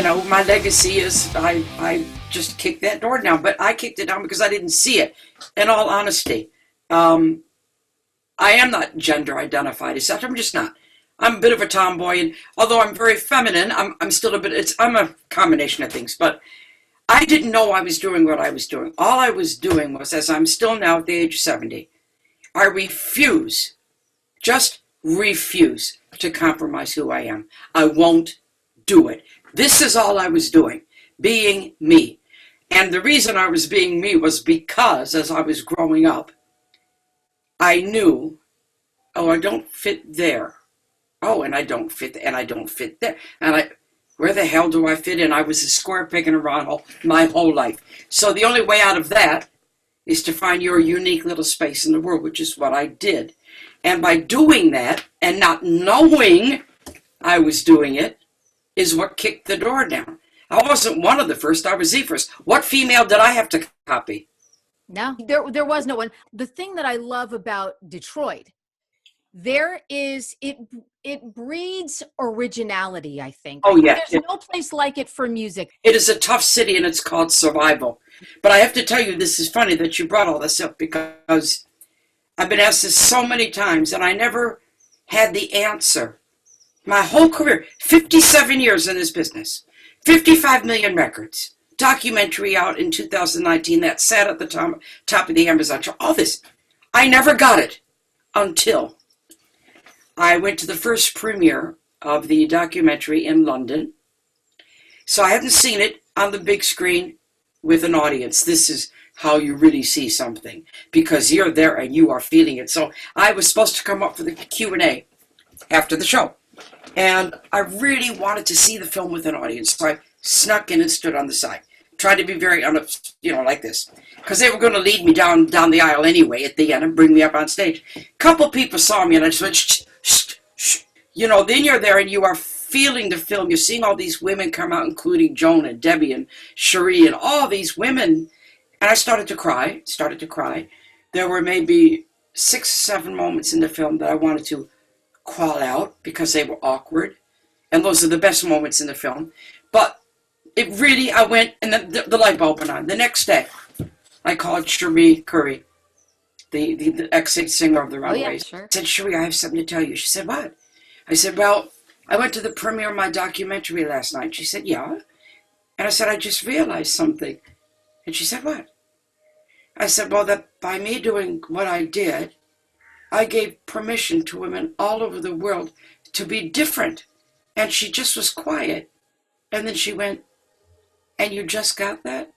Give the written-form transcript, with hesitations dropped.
my legacy is I just kicked that door down, but I kicked it down because I didn't see it. In all honesty, I am not gender identified as such. I'm just not. I'm a bit of a tomboy, and although I'm very feminine, I'm still a bit. I'm a combination of things, but I didn't know I was doing what I was doing. All I was doing was, as I'm still now at the age of 70, I refuse, just refuse to compromise who I am. I won't do it. This is all I was doing, being me. And the reason I was being me was because as I was growing up, I knew, oh, I don't fit there. Oh, and I don't fit, and I don't fit there. And where the hell do I fit in? I was a square peg in a round hole my whole life. So the only way out of that is to find your unique little space in the world, which is what I did. And by doing that and not knowing I was doing it is what kicked the door down. I wasn't one of the first, I was the first. What female did I have to copy? No, there was no one. The thing that I love about Detroit, it breeds originality, I think. Oh, yeah. There's no place like it for music. It is a tough city, and it's called survival. But I have to tell you, this is funny that you brought all this up, because I've been asked this so many times, and I never had the answer. My whole career, 57 years in this business, 55 million records, documentary out in 2019 that sat at the top of the Amazon chart, all this. I never got it until I went to the first premiere of the documentary in London. So I hadn't seen it on the big screen with an audience. This is how you really see something, because you're there and you are feeling it. So I was supposed to come up for the Q&A after the show. And I really wanted to see the film with an audience. So I snuck in and stood on the side. Tried to be very, like this. Because they were going to lead me down the aisle anyway at the end and bring me up on stage. A couple people saw me and I just went, shh, shh, shh. Then you're there and you are feeling the film. You're seeing all these women come out, including Joan and Debbie and Cherie and all these women. And I started to cry. There were maybe 6 or 7 moments in the film that I wanted to call out because they were awkward. And those are the best moments in the film. But it really, I went, and the light bulb went on. The next day, I called Cherie Curry, the ex-singer of the Runaways. Oh, yeah, sure. I said, Cherie, I have something to tell you. She said, what? I said, well, I went to the premiere of my documentary last night. She said, yeah. And I said, I just realized something. And she said, what? I said, well, that by me doing what I did, I gave permission to women all over the world to be different. And she just was quiet. And then she went, and you just got that?